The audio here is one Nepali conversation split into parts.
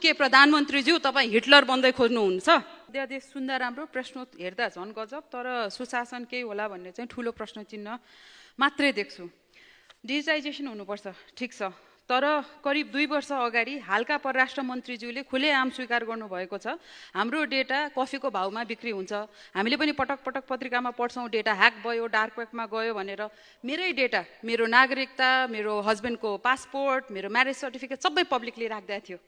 के प्रधानमन्त्रीज्यू तपाईँ हिटलर बन्दै खोज्नुहुन्छ? अध्यादेश सुन्दा राम्रो, प्रश्न हेर्दा झन् गजब, तर सुशासन केही होला भन्ने चाहिँ ठुलो प्रश्न चिन्ह मात्रै देख्छु। डिजिटाइजेसन हुनुपर्छ, ठिक छ, तर करिब 2 वर्ष अगाडि हालका परराष्ट्र मन्त्रीज्यूले खुलेआम स्वीकार गर्नुभएको छ हाम्रो डेटा कफीको भाउमा बिक्री हुन्छ। हामीले पनि पटक पटक पत्रिकामा पढ्छौँ डेटा ह्याक भयो, डार्क वेबमा गयो भनेर। मेरै डेटा, मेरो नागरिकता, मेरो हस्बेन्डको पासपोर्ट, मेरो म्यारेज सर्टिफिकेट सबै पब्लिकली राख्दै थियो।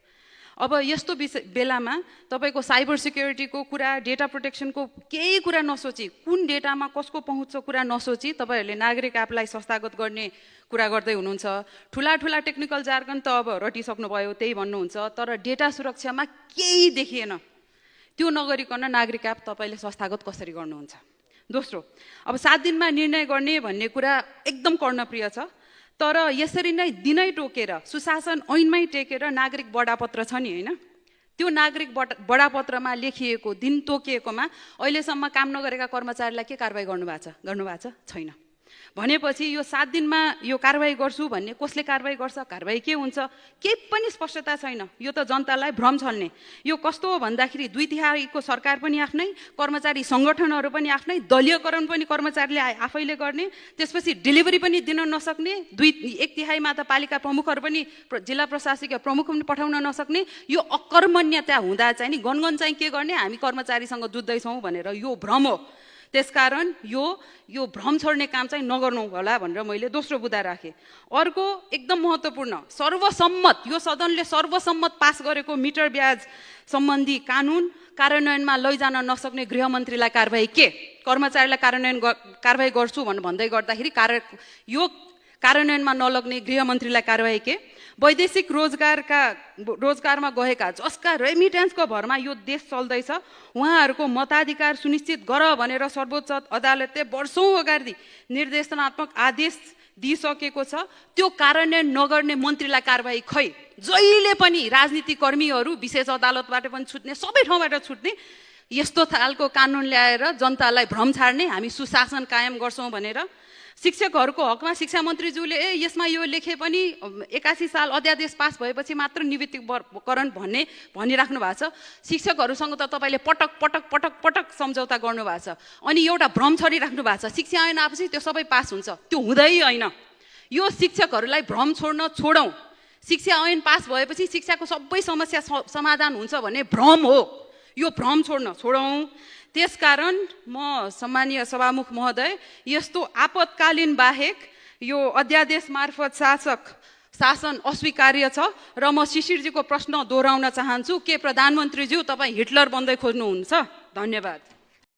अब यस्तो बेलामा तपाईको साइबर सिक्युरिटीको कुरा, डेटा प्रोटेक्सनको केही कुरा नसोची, कुन डेटामा कसको पहुँच छ कुरा नसोची तपाईहरुले नागरिक एपलाई संस्थागत गर्ने कुरा गर्दै हुनुहुन्छ। ठुला टेक्निकल जार्गन त अब रटिसक्नु भयो, त्यही भन्नुहुन्छ, तर डेटा सुरक्षामा केही देखिएन। त्यो नगरिकन नागरिक एप तपाईले संस्थागत कसरी गर्नुहुन्छ? दोस्रो, अब 7 दिनमा निर्णय गर्ने भन्ने कुरा एकदम कर्णप्रिय छ, तर यसरी नै दिनै टोकेर सुशासन ऐनमै टेकेर नागरिक बडापत्र छ नि हैन, त्यो नागरिक बडापत्रमा लेखिएको दिन तोकिएकोमा अहिलेसम्म काम नगरेका कर्मचारीलाई के कारबाही गर्नुभएको छ? छैन। भनेपछि यो 7 दिनमा यो कारबाही गर्छु भन्ने कसले कारबाही गर्छ, कारबाही के हुन्छ, केही पनि स्पष्टता छैन। यो त जनतालाई भ्रम छल्ने। यो कस्तो हो भन्दाखेरि 2/3 सरकार पनि आफ्नै, कर्मचारी संगठनहरू पनि आफ्नै, दलीयकरण पनि कर्मचारीले आफैले गर्ने, त्यसपछि डेलिभरी पनि दिन नसक्ने, 1/3 त पालिका प्रमुखहरू पनि, जिल्ला प्रशासकीय प्रमुख पनि पठाउन नसक्ने। यो अकर्मण्यता हुँदा चाहिँ नि गनगन चाहिँ के गर्ने, हामी कर्मचारीसँग जुझ्दैछौँ भनेर यो भ्रम हो। त्यसकारण यो भ्रम छोड्ने काम चाहिँ नगर्नु होला भनेर मैले दोस्रो बुदा राखेँ। अर्को एकदम महत्त्वपूर्ण, सर्वसम्मत, यो सदनले सर्वसम्मत पास गरेको मिटर ब्याज सम्बन्धी कानुन कार्यान्वयनमा लैजान नसक्ने गृहमन्त्रीलाई कारबाही के? कर्मचारीलाई कारबाही गर्छु भन्दै गर्दाखेरि यो कार्यान्वयनमा नलग्ने गृहमन्त्रीलाई कारबाही के? वैदेशिक रोजगारमा गएका जसका रेमिटेन्सको भरमा यो देश चल्दैछ उहाँहरूको मताधिकार सुनिश्चित गर भनेर सर्वोच्च अदालतले वर्षौं अगाडि निर्देशनात्मक आदेश दिइसकेको छ। त्यो कार्यान्वयन नगर्ने मन्त्रीलाई कारबाही खै? जहिले पनि राजनीतिक कर्मीहरू विशेष अदालतबाट पनि छुट्ने, सबै ठाउँबाट छुट्ने, यस्तो खालको कानुन ल्याएर जनतालाई भ्रम छाड्ने, हामी सुशासन कायम गर्छौँ भनेर। शिक्षकहरूको हकमा शिक्षा मन्त्रीज्यूले यसमा यो लेखे पनि 81 साल अध्यादेश पास भएपछि मात्र निवृत्तिकरण भनिराख्नु भएको छ। शिक्षकहरूसँग त तपाईले पटक सम्झौता गर्नुभएको छ, अनि एउटा भ्रम छरिराख्नु भएको छ शिक्षा ऐन आएपछि त्यो सबै पास हुन्छ। त्यो हुँदै होइन। यो शिक्षकहरूलाई भ्रम छोडौँ। शिक्षा ऐन पास भएपछि शिक्षाको सबै समस्या समाधान हुन्छ भन्ने भ्रम हो। यो भ्रम छोडौँ। त्यसकारण म सम्मानीय सभामुख महोदय, यस्तो आपतकालीन बाहेक यो अध्यादेश मार्फत शासन अस्वीकार्य छ र म शिशिरजीको प्रश्न दोहोऱ्याउन चाहन्छु, के प्रधानमन्त्रीज्यू तपाईँ हिटलर बन्दै खोज्नुहुन्छ? धन्यवाद।